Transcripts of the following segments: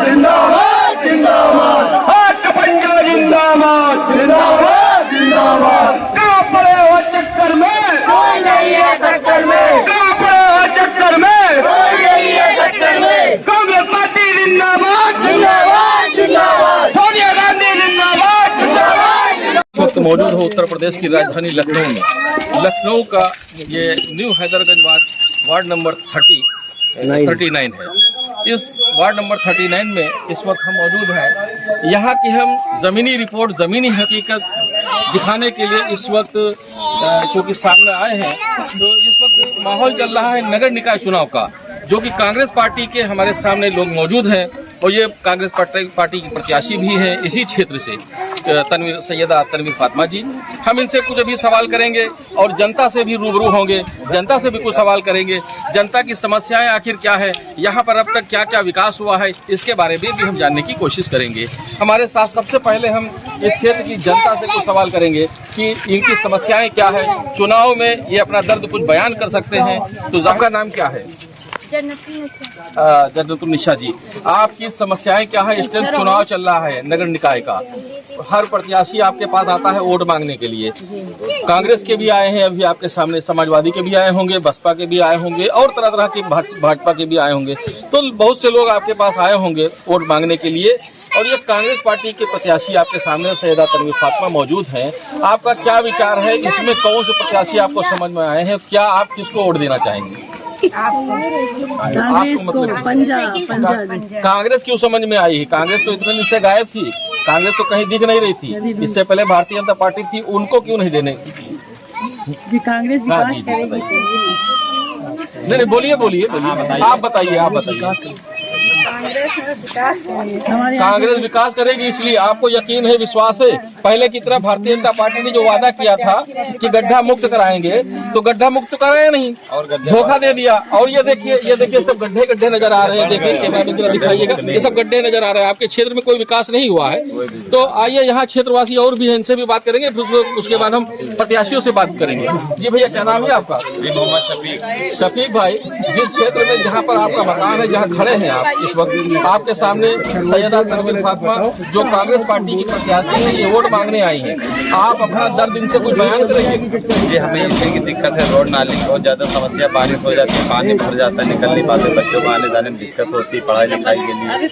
जिंदाबाद जिंदाबाद हाथ पंजा जिंदाबाद जिंदाबाद जिंदाबाद कहाँ पड़े हो चक्कर में कोई नहीं है टक्कर में कहाँ पड़े हो चक्कर में कोई नहीं है टक्कर में कांग्रेस पार्टी जिंदाबाद जिंदाबाद जिंदाबाद सोनिया गांधी जिंदाबाद जिंदाबाद इस वक्त मौजूद हो उत्तर प्रदेश की राजधानी लखनऊ में। लखनऊ का ये न्यू हैदरगंज वार्ड नंबर 39 है। इस वार्ड नंबर 39 में इस वक्त हम मौजूद हैं। यहाँ की हम ज़मीनी रिपोर्ट, ज़मीनी हकीकत दिखाने के लिए इस वक्त क्योंकि सामने आए हैं, तो इस वक्त माहौल चल रहा है नगर निकाय चुनाव का, जो कि कांग्रेस पार्टी के हमारे सामने लोग मौजूद हैं और ये कांग्रेस पार्टी की प्रत्याशी भी हैं इसी क्षेत्र से, सैयदा तनवीर फातिमा जी। हम इनसे कुछ अभी सवाल करेंगे और जनता से भी रूबरू होंगे, जनता से भी कुछ सवाल करेंगे। जनता की समस्याएं आखिर क्या है, यहाँ पर अब तक क्या क्या विकास हुआ है, इसके बारे में भी हम जानने की कोशिश करेंगे। हमारे साथ सबसे पहले हम इस क्षेत्र की जनता से कुछ सवाल करेंगे कि इनकी समस्याएं क्या है, चुनाव में ये अपना दर्द कुछ बयान कर सकते हैं। तो आपका नाम क्या है? जन्नतुन्निसा जी, आपकी समस्याएं क्या है? इस टाइम चुनाव चल रहा है नगर निकाय का, हर प्रत्याशी आपके पास आता है वोट मांगने के लिए। कांग्रेस के भी आए हैं अभी आपके सामने, समाजवादी के भी आए होंगे, बसपा के भी आए होंगे और तरह तरह के भाजपा के भी आए होंगे। तो बहुत से लोग आपके पास आए होंगे वोट मांगने के लिए, और ये कांग्रेस पार्टी के प्रत्याशी आपके सामने सैयदा तनवीर फातिमा मौजूद हैं। आपका क्या विचार है, इसमें कौन से प्रत्याशी आपको समझ में आए हैं? क्या आप किसको वोट देना चाहेंगे? कांग्रेस को पंजा कांग्रेस क्यों समझ में आई है? कांग्रेस तो इतने दिन से गायब थी, कांग्रेस तो कहीं दिख नहीं रही थी। इससे पहले भारतीय जनता पार्टी थी, उनको क्यों नहीं देने? कांग्रेस विकास करेगी। नहीं, बोलिए आप बताइए। कांग्रेस विकास करेगी, इसलिए आपको यकीन है, विश्वास है? पहले की तरह भारतीय जनता पार्टी ने जो वादा किया था कि गड्ढा मुक्त कराएंगे, तो गड्ढा मुक्त कराया नहीं, धोखा दे दिया। और ये देखिए सब गड्ढे नजर आ रहे हैं। देखिए कैमरा में दिखाइएगा, ये सब गड्ढे नजर आ रहे हैं। आपके क्षेत्र में कोई विकास नहीं हुआ है। तो आइए, यहाँ क्षेत्रवासी और भी हैं, इनसे भी बात करेंगे, उसके बाद हम प्रत्याशियों से बात करेंगे। जी भैया, क्या नाम है आपका? मोहम्मद शफीक भाई, जिस क्षेत्र में जहाँ पर आपका मकान है, जहाँ खड़े हैं आप इस वक्त, आपके सामने सैयदा तनवीर फातिमा जो कांग्रेस पार्टी की प्रत्याशी है, ये वोट मांगने आई है। आप अपना दर्द इनसे कुछ बयान करेंगे? जी, हमें इसी की दिक्कत है, रोड नाली बहुत ज्यादा समस्या, बारिश हो जाती है, पानी भर जाता है, निकल नहीं पाते, बच्चों को आने जाने में दिक्कत होती है, पढ़ाई लिखाई के लिए।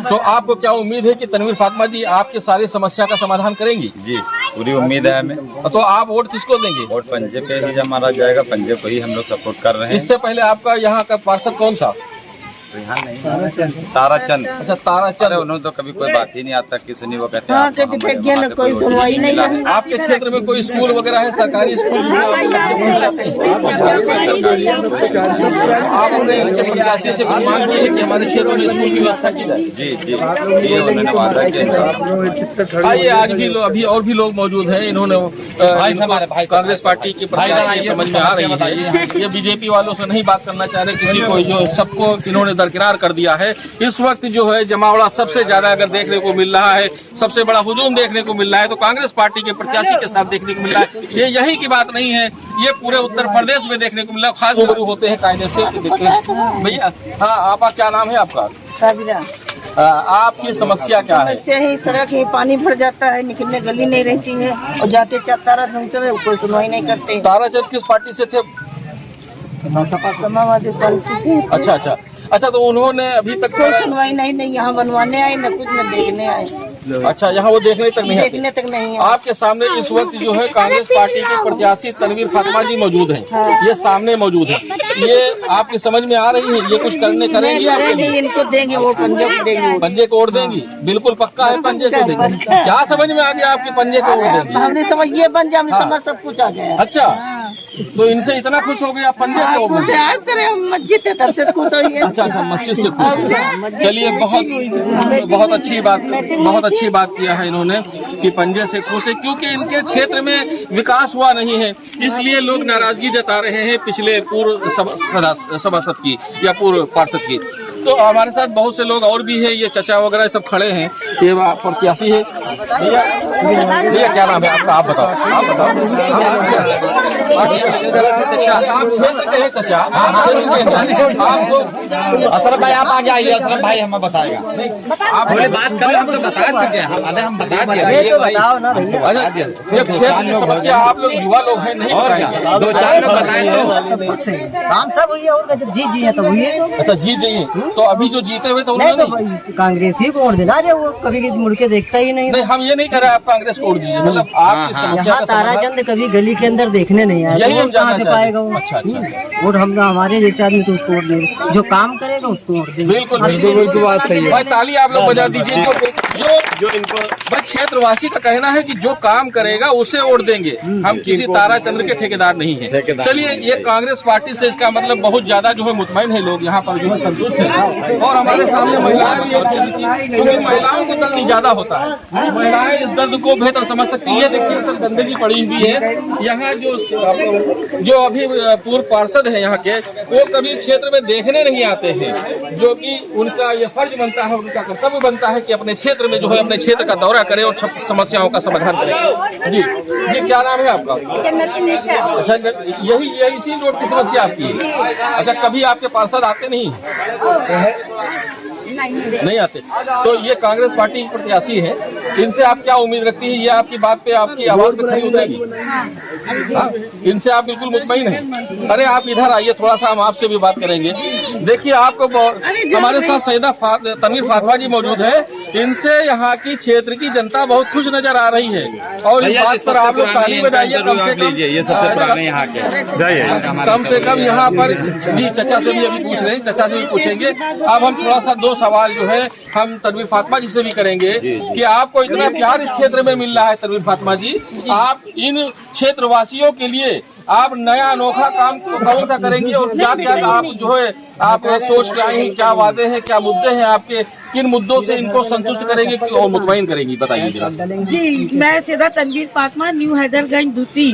तो आपको क्या उम्मीद है कि तनवीर फातिमा जी आपकी सारी समस्या का समाधान करेंगी? जी, पूरी उम्मीद है हमें। तो आप वोट किसको देंगे? वोट पंजे पे ही जब मारा जाएगा, पंजे को ही हम लोग सपोर्ट कर रहे हैं। इससे पहले आपका यहाँ का पार्षद कौन था? ताराचंद। अच्छा, ताराचंद। उन्होंने तो कभी कोई बात ही नहीं आता कि सुनी, वो कहते हाँ, कोई सुनवाई नहीं है। आपके क्षेत्र में कोई स्कूल वगैरह है, सरकारी स्कूल जिसमें आपके बच्चे पढ़ जाते हैं? आप अपने इनसे प्रत्याशी से मांग की है कि हमारे क्षेत्र में स्कूल की व्यवस्था की जाए? जी, ये उन्होंने वादा किया। आइए, आज भी अभी और भी लोग मौजूद हैं। इन्होंने कांग्रेस पार्टी की प्रत्याशी समझ में आ रही है, ये बीजेपी वालों से नहीं बात करना चाह रहे किसी को, जो सबको इन्होंने दरकिनार कर दिया है। इस वक्त जो है जमावड़ा सबसे ज्यादा अगर देखने को मिल रहा है, सबसे बड़ा हुजूम देखने को मिल रहा है, तो कांग्रेस पार्टी के प्रत्याशी के साथ देखने को मिल रहा है। ये यही की बात नहीं है, ये पूरे उत्तर प्रदेश में देखने को मिल रहा है। खास शुरू होते हैं कायदे से भैया। हाँ, आपका क्या नाम है आपका? साबिरा। आपकी समस्या क्या है? समस्या ही सड़क ही पानी भर जाता है, निकलने गली नहीं रहती है, और जाते ताराचंद कोई सुनवाई नहीं करते। ताराचंद किस पार्टी से थे? समाजवादी पार्टी से। अच्छा, तो उन्होंने अभी तक कोई सुनवाई नहीं, यहाँ बनवाने आए न कुछ न देखने आए। अच्छा, यहाँ वो देखने तक नहीं है। आपके सामने इस वक्त जो है कांग्रेस पार्टी के प्रत्याशी तनवीर फातिमा जी मौजूद हैं। हाँ। ये सामने मौजूद है, ये आपकी समझ में आ रही है? ये कुछ करेंगे? इनको देंगे, वो पंजे को देंगे। पंजे को वोट देंगी? बिल्कुल पक्का है, पंजे को देंगे। क्या समझ में आ गया आपकी पंजे को वोट देंगी? हमने समझ ये बन जाए, हमने समझ सब कुछ आ गया। अच्छा, तो इनसे इतना खुश हो गए आप पंजे को? मस्जिद से तब से खुश हुई है। अच्छा, मस्जिद से खुश। चलिए, बहुत अच्छी बात किया है इन्होंने कि पंजे से खुश है, क्योंकि इनके क्षेत्र में विकास हुआ नहीं है, इसलिए लोग नाराजगी जता रहे हैं पिछले पूर्व सभासद की या पूर्व पार्षद की। तो हमारे साथ बहुत से लोग और भी है, ये चचा वगैरह सब खड़े हैं, ये प्रत्याशी है। भैया क्या नाम है आपका, आप बताओ। आप क्षेत्र के हैं चचा, आप लोग अशरफ भाई आप आगे आइए, अशरफ भाई हमें बताएगा। आप बोले बात कर, हम तो बता चुके हैं, हम बता दिए। बताओ ना भैया। अच्छा, जब क्षेत्र की समस्या आप लोग युवा लोग हैं नहीं बताएंगे, 2-4 लोग बताएं तो सब कुछ सही काम सब हुई है, और जब जीत जी है तो हुई है। अच्छा जीत जाइए, तो अभी जो जीते हुए तो नहीं उन्होंने तो भाई कांग्रेस ही को वोट देना, अरे वो कभी मुड़ के देखता ही नहीं। नहीं, हम ये नहीं कर रहे आप कांग्रेस को वोट दीजिए, मतलब आपकी समस्या यहाँ का समाधान। ताराचंद कभी गली के अंदर देखने नहीं आया, यही तो हम वोट कहाँ जानना से चाहते पाएगा हैं। वो? अच्छा अच्छा, वोट हम हमारे जैसे आदमी तो उसको वोट देंगे, जो काम करेगा उसको वोट देंगे। बिल्कुल बिल्कुल बात सही है। भाई ताली आप लोग बजा दीजिए। जो इनको भाई क्षेत्रवासी का कहना है कि जो काम करेगा उसे वोट देंगे, हम किसी ताराचंद्र के ठेकेदार नहीं है। चलिए, ये कांग्रेस पार्टी से इसका मतलब बहुत ज्यादा जो है मुतमईन है लोग यहाँ पर जो है संतुष्ट है। और हमारे सामने महिलाएं भी है, क्योंकि महिलाओं को दर्द ज्यादा होता है, महिलाएं इस दर्द को बेहतर समझ सकती है। देखिए सर गंदगी पड़ी हुई है यहाँ, जो अभी पूर्व पार्षद है यहाँ के, वो कभी क्षेत्र में देखने नहीं आते हैं, जो कि उनका ये फर्ज बनता है, उनका कर्तव्य बनता है कि अपने क्षेत्र में जो है अपने क्षेत्र का दौरा करे और समस्याओं का समाधान करे। जी जी, क्या नाम है आपका? अच्छा, यही इसी रोड की समस्या आपकी है? अच्छा, कभी आपके पार्षद आते नहीं आते? तो ये कांग्रेस पार्टी की प्रत्याशी है, इनसे आप क्या उम्मीद रखती है? ये आपकी बात पे, आपकी आवाज पे खड़ी हो जाएगी? हाँ, इनसे आप बिल्कुल मुतमईन हैं? अरे आप इधर आइए, थोड़ा सा हम आपसे भी बात करेंगे। देखिए, आपको हमारे साथ सईदा तनवीर फातिमा जी मौजूद है, इनसे यहाँ की क्षेत्र की जनता बहुत खुश नजर आ रही है, और इस बात पर आप लोग ताली बजाइए कम से कम। ये सबसे पुराने यहाँ के कम से कम यहाँ पर जी, चचा से भी अभी पूछ रहे हैं, चचा से भी पूछेंगे। अब हम थोड़ा सा 2 सवाल जो है हम तनवीर फातिमा जी से भी करेंगे कि आपको इतना प्यार इस क्षेत्र में मिल रहा है। तनवीर फातिमा जी, आप इन क्षेत्रवासियों के लिए आप नया अनोखा काम कौन सा करेंगी, और क्या क्या आप जो है आप सोच के आई हैं, क्या वादे हैं, क्या मुद्दे हैं आपके, किन मुद्दों से इनको संतुष्ट करेंगे और मुतमईन करेंगी, बताइए जरा। जी, मैं सईदा तनवीर फातिमा न्यू हैदरगंज दूती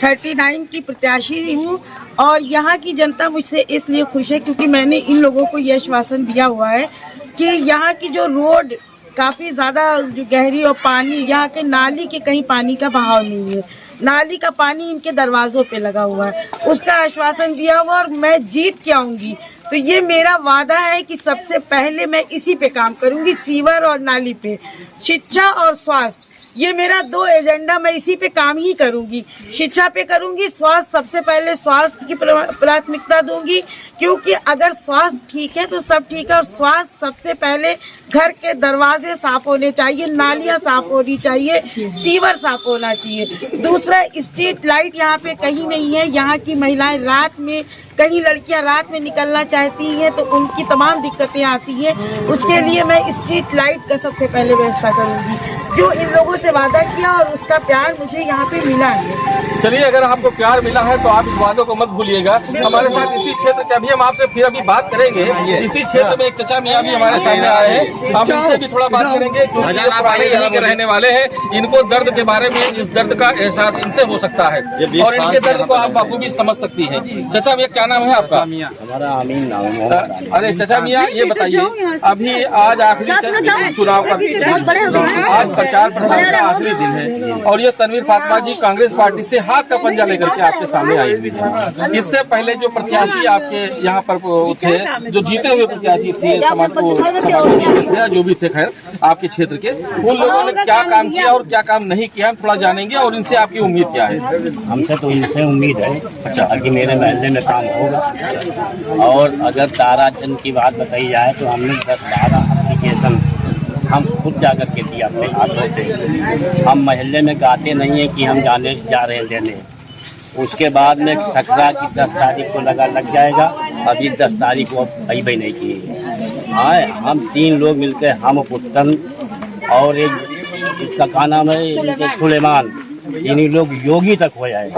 39 की प्रत्याशी हूँ, और यहाँ की जनता मुझसे इसलिए खुश है क्योंकि मैंने इन लोगों को यह आश्वासन दिया हुआ है कि यहाँ की जो रोड काफी ज्यादा जो गहरी, और पानी यहाँ के नाली के कहीं पानी का बहाव नहीं है, नाली का पानी इनके दरवाजों पे लगा हुआ है, उसका आश्वासन दिया हुआ, और मैं जीत के आऊंगी तो ये मेरा वादा है कि सबसे पहले मैं इसी पे काम करूंगी, सीवर और नाली पे, शिक्षा और स्वास्थ्य, ये मेरा 2 एजेंडा, मैं इसी पे काम ही करूंगी। शिक्षा पे करूंगी, स्वास्थ्य सबसे पहले स्वास्थ्य की प्राथमिकता दूंगी, क्योंकि अगर स्वास्थ्य ठीक है तो सब ठीक है, और स्वास्थ्य सबसे पहले घर के दरवाजे साफ होने चाहिए, नालियां साफ होनी चाहिए, सीवर साफ होना चाहिए। दूसरा, स्ट्रीट लाइट यहाँ पे कहीं नहीं है, यहाँ की महिलाएं रात में, कहीं लड़कियां रात में निकलना चाहती हैं तो उनकी तमाम दिक्कतें आती हैं, उसके लिए मैं स्ट्रीट लाइट का सबसे पहले व्यवस्था करूंगी, जो इन लोगों से वादा किया, और उसका प्यार मुझे यहाँ पे मिला है। चलिए, अगर आपको प्यार मिला है तो आप इस वादों को मत भूलिएगा। हमारे साथ इसी क्षेत्र के, अभी हम आपसे फिर अभी बात करेंगे, इसी क्षेत्र में एक चचा मियाँ भी हमारे सामने आए हैं, हम इनसे भी थोड़ा बात करेंगे, क्योंकि ये पुराने यहीं के रहने वाले हैं, इनको दर्द के बारे में, इस दर्द का एहसास इनसे हो सकता है, और इनके दर्द को आप बखूबी समझ सकती है। चचा मियाँ, क्या नाम है आपका? हमारा अमीन नाम है। अरे चचा मियाँ, ये बताइए, अभी आज आखिरी चुनाव का, आज प्रचार प्रसार का आखिरी दिन है, और ये तनवीर फातिमा जी कांग्रेस पार्टी से हाथ का पंजा लेकर के आपके सामने आई हुई है। इससे पहले जो प्रत्याशी आपके यहाँ पर थे, जो जीते हुए प्रत्याशी थे, समाज को जो भी थे, खैर आपके क्षेत्र के, उन लोगों ने क्या काम किया और क्या काम नहीं किया, हम थोड़ा जानेंगे, और इनसे आपकी उम्मीद क्या है? हमसे तो इनसे उम्मीद है अच्छा कि मेरे महल्ले में काम होगा, और अगर ताराचंद की बात बताई जाए तो हमने 10-12 एप्लीकेशन हम खुद जाकर के दिया अपने हाथों से। हम महल्ले में गाते नहीं है कि हम जा रहे हैं देने। उसके बाद में सकरा की 10 तारीख को लग जाएगा, अभी 10 तारीख को भाई नहीं की आए। हम 3 लोग मिलकर, हम पुत्तन और एक इसका क्या नाम है सुलेमान, इन्हीं लोग योगी तक हो जाए,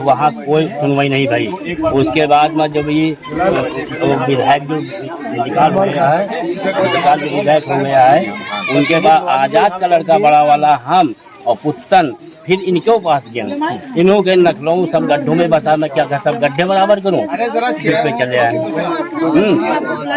वहाँ कोई सुनवाई नहीं भाई। उसके बाद में जब ये विधायक जो निकाल हो गया है, उनके बाद आजाद का लड़का बड़ा वाला हम और पुत्तन फिर इनके पास गया, इन्हों के नखलऊ सब गड्ढों में बसा, मैं क्या कहता गड्ढे बराबर करूँ, पे चले आए।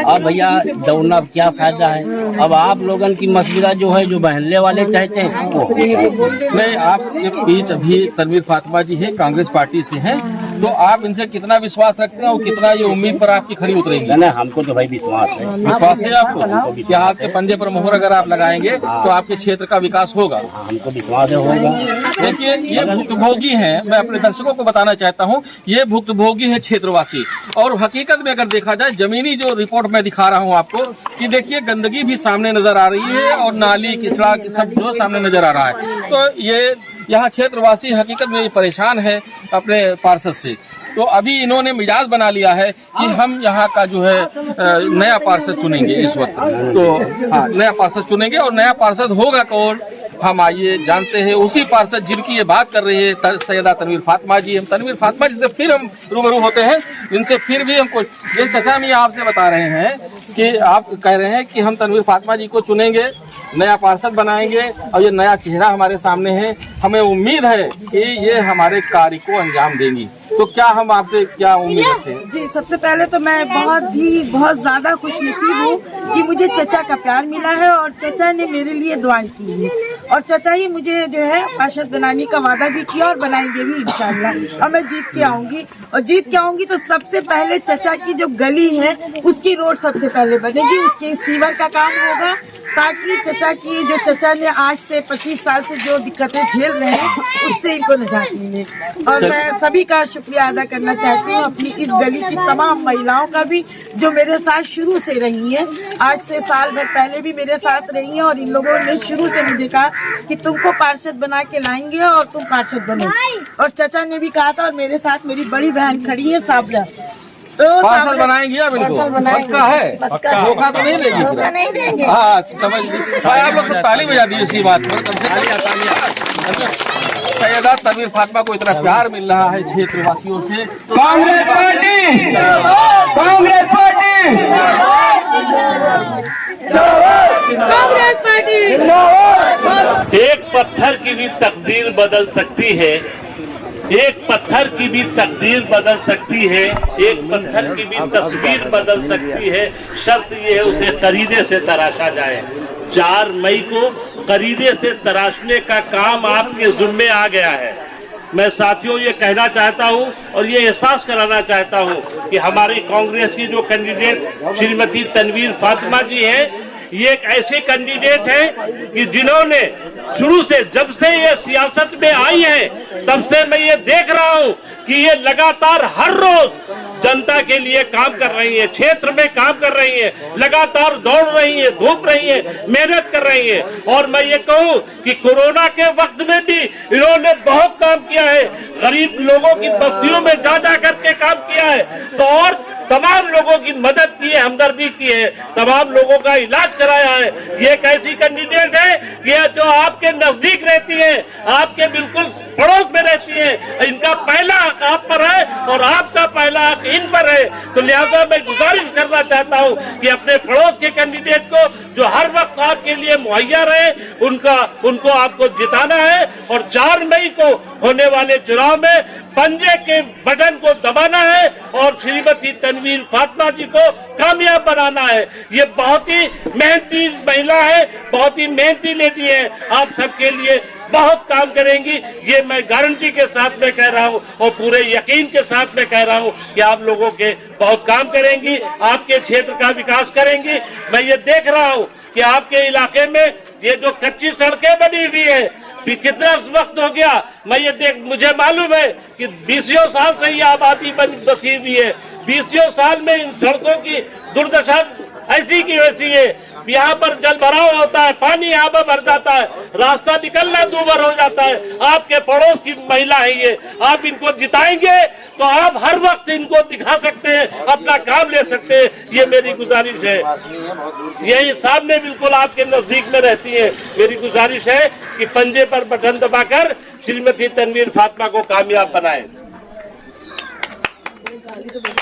अब भैया दौड़ना क्या फायदा है। अब आप लोगन की मशवरा जो है, जो बहनले वाले चाहते हैं वो नहीं, आपके बीच अभी तनवीर फातिमा जी है, कांग्रेस पार्टी से हैं, तो आप इनसे कितना विश्वास रखते हैं और कितना ये उम्मीद पर आपकी खरी उतरेंगी? ना हमको तो भाई विश्वास है। विश्वास है आपको कि आपके पंजे पर मोहर अगर आप लगाएंगे तो आपके क्षेत्र का विकास होगा? हमको विश्वास है होगा। देखिए, ये भुक्तभोगी हैं, मैं अपने दर्शकों को बताना चाहता हूँ, ये भुक्तभोगी है क्षेत्रवासी। और हकीकत में अगर देखा जाए, जमीनी जो रिपोर्ट मैं दिखा रहा हूँ आपको, कि देखिए गंदगी भी सामने नजर आ रही है और नाली किचड़ा सब जो सामने नजर आ रहा है। तो ये यहाँ क्षेत्रवासी हकीकत में परेशान है अपने पार्षद से। तो अभी इन्होंने मिजाज बना लिया है कि हम यहाँ का जो है नया पार्षद चुनेंगे इस वक्त। तो हाँ, नया पार्षद चुनेंगे, और नया पार्षद होगा कौन, हम आइए जानते हैं। उसी पार्षद जिनकी ये बात कर रही है सैयदा तनवीर फातिमा जी। हम तनवीर फातिमा जी से फिर हम रूबरू होते हैं, इनसे फिर भी हमको जिन चाचा में आपसे बता रहे हैं कि आप कह रहे हैं कि हम तनवीर फातिमा जी को चुनेंगे, नया पार्षद बनाएंगे, और ये नया चेहरा हमारे सामने है, हमें उम्मीद है कि ये हमारे कार्य को अंजाम देंगी। तो क्या हम आपसे क्या उम्मीद रखते हैं? जी, सबसे पहले तो मैं बहुत ज्यादा खुशनसीब हूँ कि मुझे चचा का प्यार मिला है और चचा ने मेरे लिए दुआएं की है, और चचा ही मुझे जो है पार्षद बनाने का वादा भी किया और बनाएंगे भी इंशाल्लाह। और मैं जीत के आऊंगी, और जीत के आऊंगी तो सबसे पहले चचा की जो गली है उसकी रोड सबसे पहले बनेगी, उसके सीवर का काम होगा, ताकि चचा की जो चचा ने आज से 25 साल से जो दिक्कतें झेल रहे हैं उससे इनको निजात मिले। और मैं सभी का शुक्रिया अदा करना चाहती हूँ, अपनी इस गली की तमाम महिलाओं का भी, जो मेरे साथ शुरू से रही हैं, आज से साल भर पहले भी मेरे साथ रही हैं, और इन लोगों ने शुरू से मुझे कहा कि तुमको पार्षद बना के लाएंगे और तुम पार्षद बनो। और चचा ने भी कहा था, और मेरे साथ मेरी बड़ी बहन खड़ी है साबरा, तो पार्षद बनाएंगे अब इनको? पक्का है? धोखा तो नहीं देगी? धोखा नहीं देंगे। हाँ, समझ लीजिए भाई, आप लोग सब ताली बजा दी इसी बात पर। कम से सैयदा तनवीर फातिमा को इतना प्यार मिल रहा है क्षेत्रवासियों से। Congress party, Congress party, Congress party. एक पत्थर की भी तकदीर बदल सकती है, एक पत्थर की भी तकदीर बदल सकती है, एक पत्थर की भी तस्वीर बदल सकती है। शर्त ये है उसे करीने से तराशा जाए। 4 मई को करीने से तराशने का काम आपके जुम्मे आ गया है। मैं साथियों ये कहना चाहता हूँ और ये एहसास कराना चाहता हूँ कि हमारी कांग्रेस की जो कैंडिडेट श्रीमती तनवीर फातिमा जी हैं, ये एक ऐसे कैंडिडेट हैं कि जिन्होंने शुरू से, जब से ये सियासत में आई है, तब से मैं ये देख रहा हूँ कि ये लगातार हर रोज जनता के लिए काम कर रही है, क्षेत्र में काम कर रही है, लगातार दौड़ रही है, धूप रही है, मेहनत कर रही है। और मैं ये कहूँ कि कोरोना के वक्त में भी इन्होंने बहुत काम किया है, गरीब लोगों की बस्तियों में जा करके काम किया है, तो और तमाम लोगों की मदद की है, हमदर्दी की है, तमाम लोगों का इलाज कराया है। ये एक ऐसी कैंडिडेट है कि जो आपके नजदीक रहती है, आपके बिल्कुल पड़ोस में रहती है, इनका पहला हक आप पर है और आपका पहला हक इन पर है। तो लिहाजा मैं गुजारिश करना चाहता हूँ कि अपने पड़ोस के कैंडिडेट को, जो हर वक्त आपके लिए मुहैया रहे, उनको आपको जिताना है। और 4 मई को होने वाले चुनाव में पंजे के बटन को दबाना है और श्रीमती तनवीर फातिमा जी को कामयाब बनाना है। ये बहुत ही मेहनती महिला है, बहुत ही मेहनती लेडी है, आप सबके लिए बहुत काम करेंगी, ये मैं गारंटी के साथ में कह रहा हूँ और पूरे यकीन के साथ में कह रहा हूँ कि आप लोगों के बहुत काम करेंगी, आपके क्षेत्र का विकास करेंगी। मैं ये देख रहा हूँ कि आपके इलाके में ये जो कच्ची सड़कें बनी हुई है, कितना वक्त हो गया, मैं ये मुझे मालूम है कि 20 साल से ये आबादी बसी हुई है। 20 साल में इन सड़कों की दुर्दशा ऐसी की वैसी है। यहाँ पर जल भराव होता है, पानी यहाँ पर भर जाता है, रास्ता निकलना दूभर हो जाता है। आपके पड़ोस की महिला है ये, आप इनको जिताएंगे तो आप हर वक्त इनको दिखा सकते हैं, अपना काम ले सकते हैं। ये मेरी गुजारिश है, यही सामने बिल्कुल आपके नजदीक में रहती है। मेरी गुजारिश है कि पंजे पर बटन दबाकर श्रीमती तनवीर फातिमा को कामयाब बनाएं।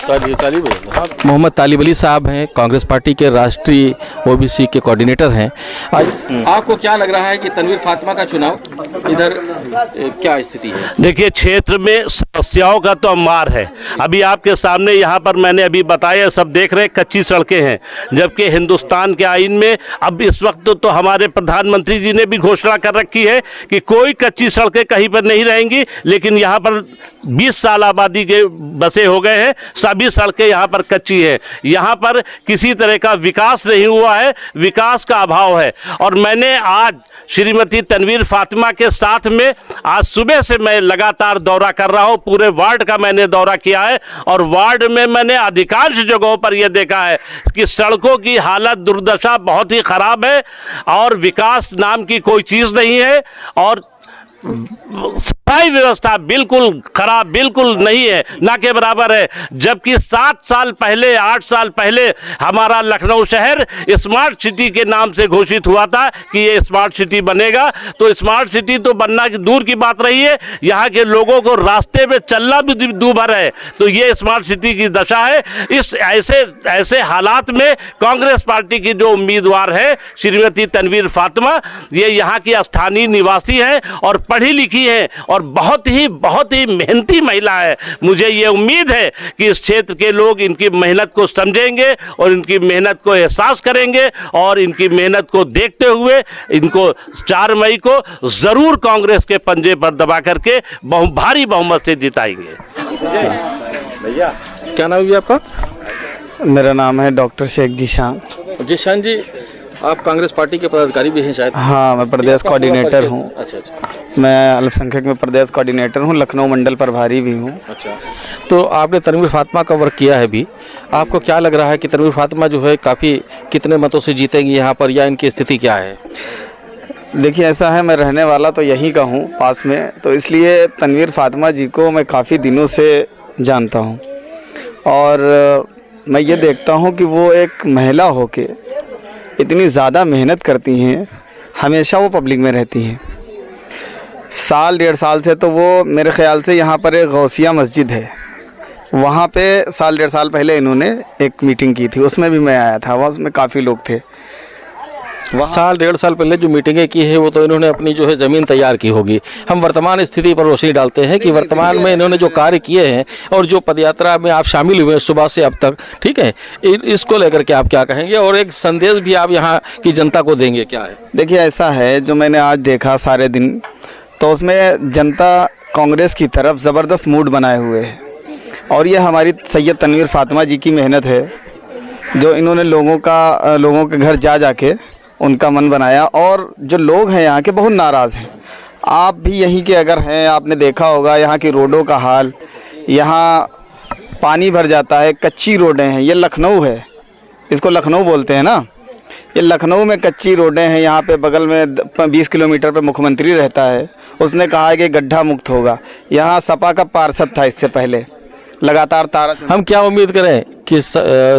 मोहम्मद तालिब अली साहब हैं, कांग्रेस पार्टी के राष्ट्रीय ओबीसी के कोऑर्डिनेटर हैं। आज आपको क्या लग रहा है कि तनवीर फातिमा का चुनाव इधर क्या स्थिति है? देखिए, क्षेत्र में समस्याओं का तो अंबार है। अभी आपके सामने यहाँ पर मैंने अभी बताया, सब देख रहे कच्ची सड़कें हैं, जबकि हिंदुस्तान के आईन में अब इस वक्त तो हमारे प्रधानमंत्री जी ने भी घोषणा कर रखी है कि कोई कच्ची सड़कें कहीं पर नहीं रहेंगी। लेकिन यहाँ पर 20 साल आबादी के बसे हो गए हैं, सभी सड़कें यहाँ पर कच्ची है। यहाँ पर किसी तरह का विकास नहीं हुआ है, विकास का अभाव है। और मैंने आज श्रीमती तनवीर फातिमा के साथ में आज सुबह से मैं लगातार दौरा कर रहा हूँ, पूरे वार्ड का मैंने दौरा किया है। और वार्ड में मैंने अधिकांश जगहों पर यह देखा है कि सड़कों की हालत दुर्दशा बहुत ही खराब है और विकास नाम की कोई चीज़ नहीं है। और सफाई व्यवस्था बिल्कुल खराब, बिल्कुल नहीं है, ना के बराबर है। जबकि 7 साल पहले, 8 साल पहले हमारा लखनऊ शहर स्मार्ट सिटी के नाम से घोषित हुआ था कि ये स्मार्ट सिटी बनेगा। तो स्मार्ट सिटी तो बनना की दूर की बात रही है, यहाँ के लोगों को रास्ते में चलना भी दूभर है। तो ये स्मार्ट सिटी की दशा है। इस ऐसे हालात में कांग्रेस पार्टी की जो उम्मीदवार है श्रीमती तनवीर फातिमा, ये यहाँ की स्थानीय निवासी हैं और पढ़ी लिखी है और बहुत ही मेहनती महिला है। मुझे ये उम्मीद है कि इस क्षेत्र के लोग इनकी मेहनत को समझेंगे और इनकी मेहनत को एहसास करेंगे और इनकी मेहनत को देखते हुए इनको 4 मई को ज़रूर कांग्रेस के पंजे पर दबा करके भारी बहुमत से जिताएंगे। भैया, क्या नाम है आपका? मेरा नाम है डॉक्टर शेख जीशान। जीशान जी, आप कांग्रेस पार्टी के पदाधिकारी भी हैं शायद? हाँ, मैं प्रदेश कोऑर्डिनेटर हूँ। अच्छा। मैं अल्पसंख्यक में प्रदेश कोऑर्डिनेटर हूँ, लखनऊ मंडल प्रभारी भी हूँ। अच्छा, तो आपने तनवीर फातिमा का वर्क किया है भी, आपको क्या लग रहा है कि तनवीर फातिमा जो है काफ़ी कितने मतों से जीतेंगी यहाँ पर, या इनकी स्थिति क्या है? देखिए, ऐसा है, मैं रहने वाला तो यहीं का हूँ पास में, तो इसलिए तनवीर फातिमा जी को मैं काफ़ी दिनों से जानता हूँ और मैं ये देखता हूँ कि वो एक महिला होके इतनी ज़्यादा मेहनत करती हैं, हमेशा वो पब्लिक में रहती हैं। 1.5 साल से तो वो, मेरे ख़्याल से यहाँ पर एक गौसिया मस्जिद है, वहाँ पे 1.5 साल पहले इन्होंने एक मीटिंग की थी, उसमें भी मैं आया था, वहाँ उसमें काफ़ी लोग थे। 1.5 साल पहले जो मीटिंगें की है वो तो इन्होंने अपनी जो है ज़मीन तैयार की होगी। हम वर्तमान स्थिति पर रोशनी डालते हैं कि वर्तमान में इन्होंने जो कार्य किए हैं और जो पदयात्रा में आप शामिल हुए सुबह से अब तक, ठीक है, इसको लेकर के आप क्या कहेंगे और एक संदेश भी आप यहाँ की जनता को देंगे, क्या है? देखिए, ऐसा है, जो मैंने आज देखा सारे दिन, तो उसमें जनता कांग्रेस की तरफ ज़बरदस्त मूड बनाए हुए है और ये हमारी सैयद तनवीर फातिमा जी की मेहनत है, जो इन्होंने लोगों के घर जाके उनका मन बनाया। और जो लोग हैं यहाँ के बहुत नाराज़ हैं। आप भी यहीं के अगर हैं, आपने देखा होगा यहाँ की रोडों का हाल, यहाँ पानी भर जाता है, कच्ची रोडें हैं। ये लखनऊ है, इसको लखनऊ बोलते हैं ना, ये लखनऊ में कच्ची रोडें हैं। यहाँ पे बगल में 20 किलोमीटर पे मुख्यमंत्री रहता है, उसने कहा है कि गड्ढा मुक्त होगा। यहाँ सपा का पार्षद था इससे पहले, लगातार तारा। हम क्या उम्मीद करें कि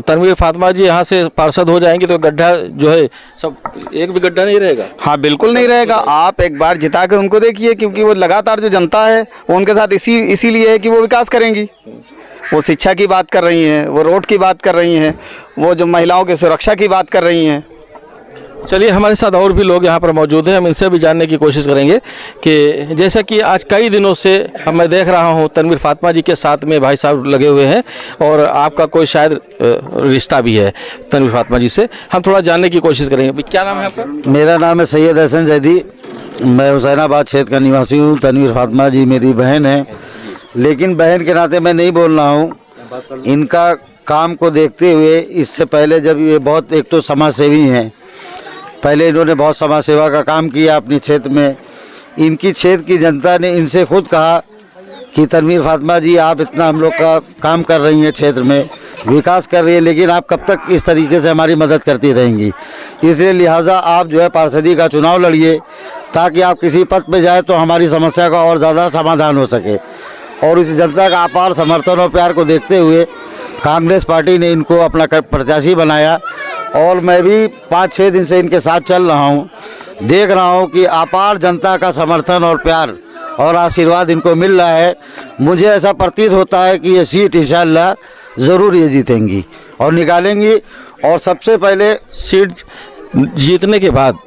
तनवीर फातिमा जी यहाँ से पार्षद हो जाएंगे तो गड्ढा जो है सब, एक भी गड्ढा नहीं रहेगा? हाँ, बिल्कुल नहीं रहेगा। आप एक बार जिता के उनको देखिए, क्योंकि वो लगातार जो जनता है वो उनके साथ इसीलिए है कि वो विकास करेंगी। वो शिक्षा की बात कर रही हैं, वो रोड की बात कर रही हैं, वो जो महिलाओं की सुरक्षा की बात कर रही हैं। चलिए, हमारे साथ और भी लोग यहाँ पर मौजूद हैं, हम इनसे भी जानने की कोशिश करेंगे कि जैसा कि आज कई दिनों से मैं देख रहा हूँ तनवीर फातिमा जी के साथ में भाई साहब लगे हुए हैं और आपका कोई शायद रिश्ता भी है तनवीर फातिमा जी से, हम थोड़ा जानने की कोशिश करेंगे। क्या नाम है आपका? मेरा नाम है सैयद हसन जैदी, मैं हुसैनाबाद क्षेत्र का निवासी हूँ। तनवीर फातिमा जी मेरी बहन है, लेकिन बहन के नाते मैं नहीं बोल रहा हूँ। इनका काम को देखते हुए, इससे पहले जब ये बहुत, एक तो समाज सेवी हैं, पहले इन्होंने बहुत समाज सेवा का काम किया अपने क्षेत्र में। इनकी क्षेत्र की जनता ने इनसे खुद कहा कि तनवीर फातिमा जी, आप इतना हम लोग का काम कर रही हैं, क्षेत्र में विकास कर रही है, लेकिन आप कब तक इस तरीके से हमारी मदद करती रहेंगी, इसलिए लिहाजा आप जो है पार्षदी का चुनाव लड़िए, ताकि आप किसी पद पे जाए तो हमारी समस्या का और ज़्यादा समाधान हो सके। और इस जनता का अपार समर्थन और प्यार को देखते हुए कांग्रेस पार्टी ने इनको अपना प्रत्याशी बनाया और मैं भी 5-6 दिन से इनके साथ चल रहा हूँ, देख रहा हूँ कि अपार जनता का समर्थन और प्यार और आशीर्वाद इनको मिल रहा है। मुझे ऐसा प्रतीत होता है कि ये सीट इंशाअल्लाह ज़रूर ये जीतेंगी और निकालेंगी। और सबसे पहले सीट जीतने के बाद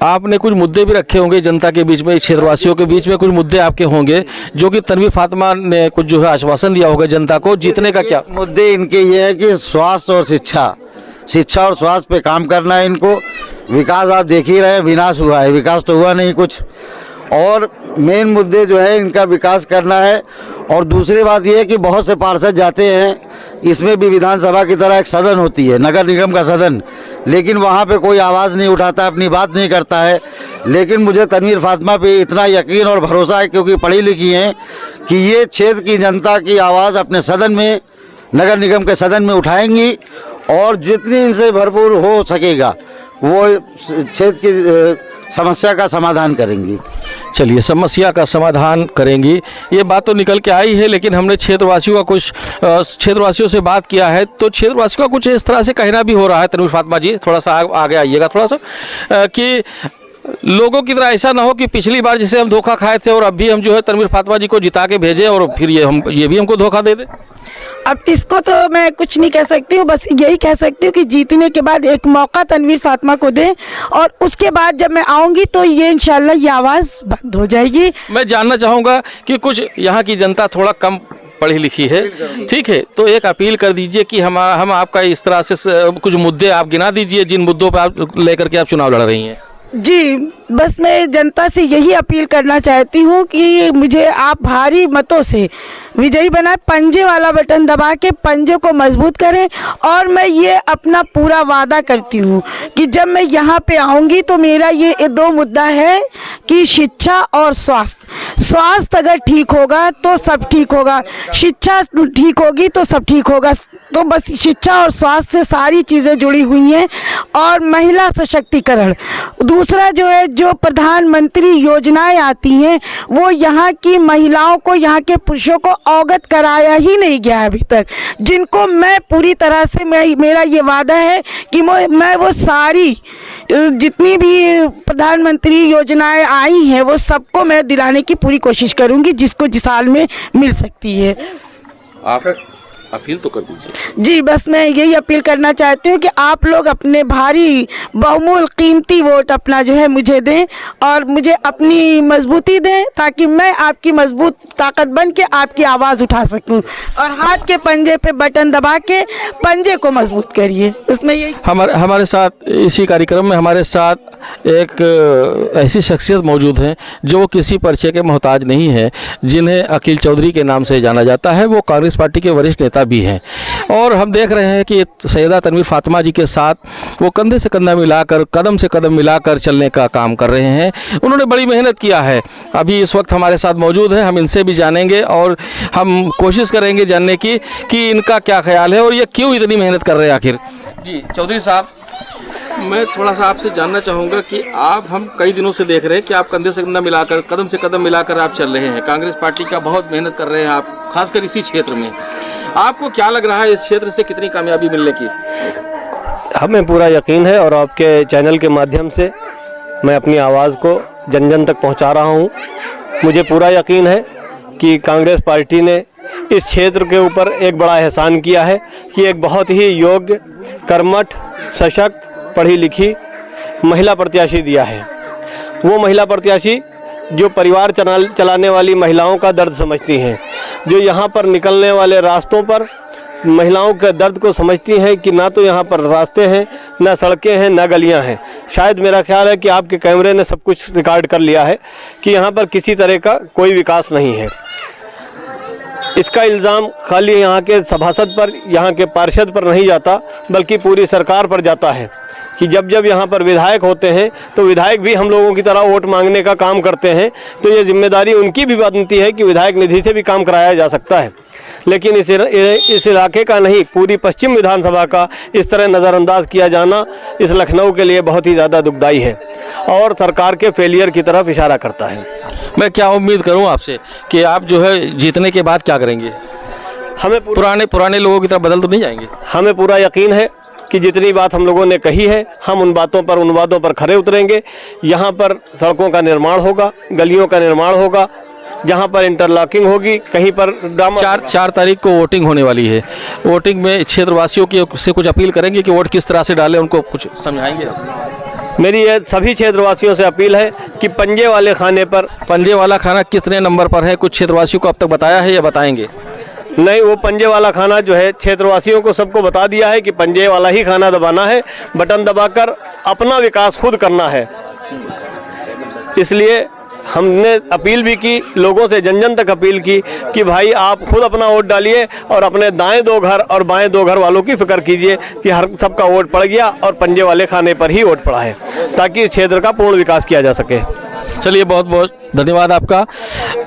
आपने कुछ मुद्दे भी रखे होंगे जनता के बीच में, क्षेत्रवासियों के बीच में कुछ मुद्दे आपके होंगे जो कि तनवीर फातिमा ने कुछ जो है आश्वासन दिया होगा जनता को जीतने का। क्या मुद्दे इनके ये है कि स्वास्थ्य और शिक्षा और स्वास्थ्य पे काम करना है इनको। विकास आप देख ही रहे हैं, विनाश हुआ है, विकास तो हुआ नहीं कुछ। और मेन मुद्दे जो है इनका विकास करना है। और दूसरी बात यह है कि बहुत से पार्षद जाते हैं, इसमें भी विधानसभा की तरह एक सदन होती है, नगर निगम का सदन, लेकिन वहाँ पे कोई आवाज़ नहीं उठाता, अपनी बात नहीं करता है। लेकिन मुझे तनवीर फातिमा पे इतना यकीन और भरोसा है, क्योंकि पढ़ी लिखी हैं, कि ये क्षेत्र की जनता की आवाज़ अपने सदन में, नगर निगम के सदन में उठाएंगी और जितनी इनसे भरपूर हो सकेगा वो क्षेत्र की समस्या का समाधान करेंगी। चलिए, समस्या का समाधान करेंगी, ये बात तो निकल के आई है। लेकिन हमने क्षेत्रवासियों का कुछ क्षेत्रवासियों से बात किया है, तो क्षेत्रवासियों का कुछ इस तरह से कहना भी हो रहा है, तनवीर फातिमा जी थोड़ा सा आगे आइएगा थोड़ा सा, कि लोगों की तरह ऐसा ना हो कि पिछली बार जैसे हम धोखा खाए थे और अब भी हम जो है तनवीर फातिमा जी को जिता के भेजें और फिर ये भी हमको धोखा दे दे। अब इसको तो मैं कुछ नहीं कह सकती हूँ, बस यही कह सकती हूँ कि जीतने के बाद एक मौका तनवीर फातिमा को दें और उसके बाद जब मैं आऊँगी तो ये इंशाल्लाह ये आवाज़ बंद हो जाएगी। मैं जानना चाहूँगा कि कुछ यहाँ की जनता थोड़ा कम पढ़ी लिखी है, ठीक है, तो एक अपील कर दीजिए कि हम आपका इस तरह से कुछ मुद्दे आप गिना दीजिए जिन मुद्दों पर आप लेकर के आप चुनाव लड़ रही हैं। जी, बस मैं जनता से यही अपील करना चाहती हूँ कि मुझे आप भारी मतों से विजयी बनाए, पंजे वाला बटन दबा के पंजे को मजबूत करें। और मैं ये अपना पूरा वादा करती हूँ कि जब मैं यहाँ पे आऊँगी तो मेरा ये दो मुद्दा है कि शिक्षा और स्वास्थ्य। स्वास्थ्य अगर ठीक होगा तो सब ठीक होगा, शिक्षा ठीक होगी तो सब ठीक होगा। तो बस शिक्षा और स्वास्थ्य से सारी चीज़ें जुड़ी हुई हैं। और महिला सशक्तिकरण, दूसरा जो है, जो प्रधानमंत्री योजनाएं आती हैं वो यहाँ की महिलाओं को, यहाँ के पुरुषों को अवगत कराया ही नहीं गया अभी तक, जिनको मैं पूरी तरह से मेरा ये वादा है कि मैं वो सारी जितनी भी प्रधानमंत्री योजनाएं आई हैं वो सबको मैं दिलाने की पूरी कोशिश करूंगी, जिसको जिस साल में मिल सकती है। आप अपील तो कर दीजिए। जी, बस मैं यही अपील करना चाहती हूँ कि आप लोग अपने भारी बहुमूल्य कीमती वोट अपना जो है मुझे दें और मुझे अपनी मजबूती दें, ताकि मैं आपकी मजबूत ताकत बन के आपकी आवाज़ उठा सकूं। और हाथ के पंजे पे बटन दबा के पंजे को मजबूत करिए। इसमें यही हमारे साथ इसी कार्यक्रम में हमारे साथ एक ऐसी शख्सियत मौजूद हैं जो किसी परिचय के मोहताज नहीं है, जिन्हें अकील चौधरी के नाम से जाना जाता है। वो कांग्रेस पार्टी के वरिष्ठ नेता भी हैं और हम देख रहे हैं कि सैयदा तनवीर फातिमा जी के साथ वो कंधे से कंधा मिलाकर, कदम से कदम मिलाकर चलने का काम कर रहे हैं। उन्होंने बड़ी मेहनत किया है, अभी इस वक्त हमारे साथ मौजूद है, हम इनसे भी जानेंगे और हम कोशिश करेंगे जानने की कि इनका क्या ख्याल है और ये क्यों इतनी मेहनत कर रहे हैं आखिर। जी चौधरी साहब, मैं थोड़ा सा आपसे जानना चाहूँगा कि हम कई दिनों से देख रहे हैं कि आप कंधे से कंधा मिलाकर, कदम से कदम मिलाकर आप चल रहे हैं, कांग्रेस पार्टी का बहुत मेहनत कर रहे हैं आप, खासकर इसी क्षेत्र में। आपको क्या लग रहा है इस क्षेत्र से कितनी कामयाबी मिलने की? हमें पूरा यकीन है और आपके चैनल के माध्यम से मैं अपनी आवाज़ को जन जन तक पहुंचा रहा हूं। मुझे पूरा यकीन है कि कांग्रेस पार्टी ने इस क्षेत्र के ऊपर एक बड़ा एहसान किया है कि एक बहुत ही योग्य, कर्मठ, सशक्त, पढ़ी लिखी महिला प्रत्याशी दिया है। वो महिला प्रत्याशी जो परिवार चलाने वाली महिलाओं का दर्द समझती हैं, जो यहाँ पर निकलने वाले रास्तों पर महिलाओं के दर्द को समझती हैं कि ना तो यहाँ पर रास्ते हैं, ना सड़कें हैं, ना गलियाँ हैं। शायद मेरा ख्याल है कि आपके कैमरे ने सब कुछ रिकॉर्ड कर लिया है कि यहाँ पर किसी तरह का कोई विकास नहीं है। इसका इल्ज़ाम खाली यहाँ के सभासद पर, यहाँ के पार्षद पर नहीं जाता, बल्कि पूरी सरकार पर जाता है कि जब जब यहाँ पर विधायक होते हैं तो विधायक भी हम लोगों की तरह वोट मांगने का काम करते हैं, तो ये जिम्मेदारी उनकी भी बनती है कि विधायक निधि से भी काम कराया जा सकता है। लेकिन इस इलाके का नहीं, पूरी पश्चिम विधानसभा का इस तरह नज़रअंदाज किया जाना इस लखनऊ के लिए बहुत ही ज़्यादा दुखदाई है और सरकार के फेलियर की तरफ इशारा करता है। मैं क्या उम्मीद करूं आपसे कि आप जो है जीतने के बाद क्या करेंगे? हमें पुराने लोगों की तरफ बदल तो नहीं जाएंगे? हमें पूरा यकीन है कि जितनी बात हम लोगों ने कही है, हम उन वादों पर खरे उतरेंगे। यहाँ पर सड़कों का निर्माण होगा, गलियों का निर्माण होगा, जहाँ पर इंटरलॉकिंग होगी, कहीं पर ड्रामा। 4 तारीख को वोटिंग होने वाली है। वोटिंग में क्षेत्रवासियों की से कुछ अपील करेंगे कि वोट किस तरह से डालें, उनको कुछ समझाएंगे आप? मेरी ये सभी क्षेत्रवासियों से अपील है कि पंजे वाले खाने पर। पंजे वाला खाना कितने नंबर पर है, कुछ क्षेत्रवासियों को अब तक बताया है या बताएंगे? नहीं, वो पंजे वाला खाना जो है क्षेत्रवासियों को सबको बता दिया है कि पंजे वाला ही खाना दबाना है, बटन दबाकर अपना विकास खुद करना है। इसलिए हमने अपील भी की, लोगों से जन जन तक अपील की कि भाई आप खुद अपना वोट डालिए और अपने दाएं 2 घर और बाएं 2 घर वालों की फिक्र कीजिए कि हर सबका वोट पड़ गया और पंजे वाले खाने पर ही वोट पड़ा है, ताकि इस क्षेत्र का पूर्ण विकास किया जा सके। चलिए, बहुत बहुत धन्यवाद आपका।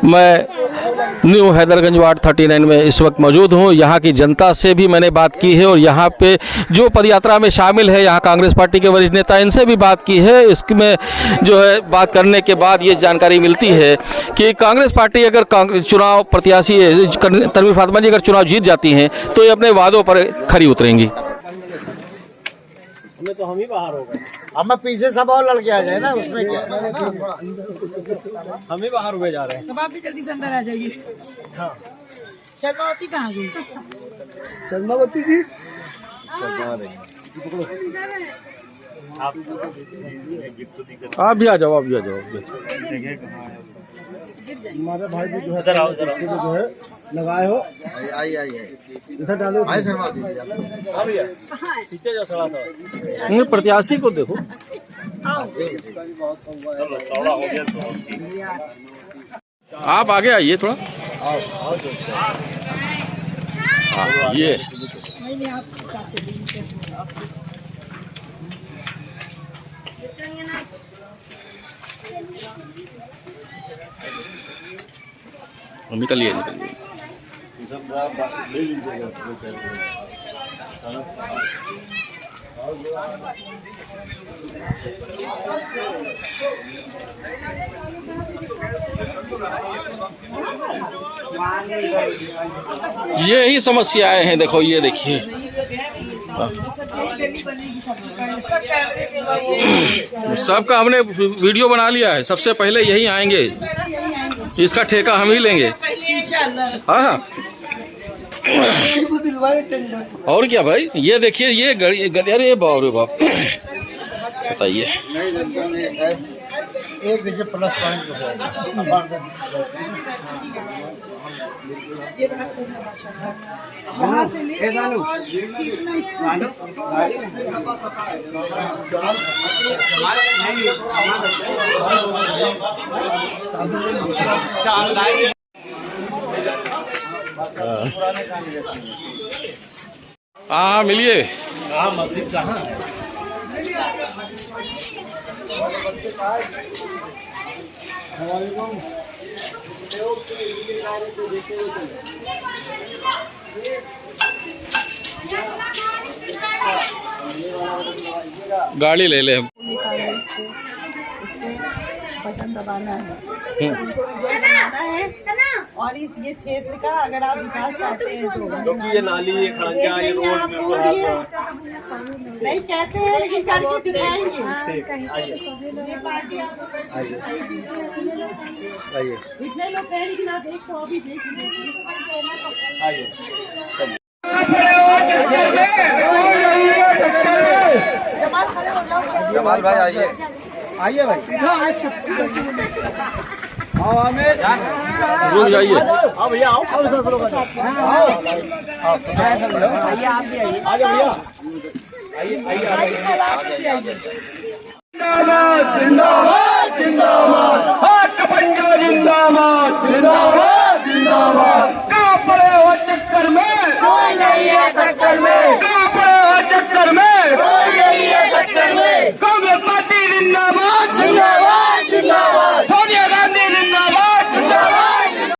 मैं न्यू हैदरगंज वार्ड 39 में इस वक्त मौजूद हूँ। यहाँ की जनता से भी मैंने बात की है और यहाँ पे जो पदयात्रा में शामिल है यहाँ कांग्रेस पार्टी के वरिष्ठ नेता, इनसे भी बात की है। इसमें जो है बात करने के बाद ये जानकारी मिलती है कि कांग्रेस पार्टी अगर चुनाव प्रत्याशी तनवीर फातिमा जी अगर चुनाव जीत जाती हैं तो ये अपने वादों पर खरी उतरेंगी। तो हम ही बाहर हो गए, अब मैं पीछे सब और लड़के आ जाए ना, उसमें क्या हम ही बाहर हुए जा रहे हैं। तब आप भी जल्दी से अंदर आ जाइए। हाँ, शर्मावती कहाँ गई? शर्मावती जी आप भी आ जाओ, आप भी आ जाओ। हमारे भाई भी जो है जो है लगाए हो, इधर डालो, पीछे जो सड़ा था प्रत्याशी को देखो। आप आगे आइए थोड़ा। ये निकलिए निकलिए। यही समस्याएं हैं, देखो ये देखिए। सबका हमने वीडियो बना लिया है, सबसे पहले यही आएंगे, इसका ठेका हम ही लेंगे। हाँ, और क्या भाई, ये देखिए, ये अरे बाप रे बाप, बताइए। एक देखिए प्लस पॉइंट वहाँ से लेके और जितना स्कूल हाँ मिलिए। हाँ, मस्जिद कहाँ है? गाड़ी ले ले हम। बटन दबाना है, उनको बनाना है। और ये क्षेत्र का अगर आप विकास चाहते हैं तो, क्योंकि ये नाली, ये खड़ंजा, ये रोड नहीं कहते हैं लेकिन करके दिखाएंगे। इतने लोग कहें कि ना देख तो अभी देख जमाल भाई आइए, आइए भाई, रुक जाइए। हाँ भैया आओ, जिंदाबाद जिंदाबाद, हाथ का पंजा जिंदाबाद, जिंदाबाद जिंदाबाद।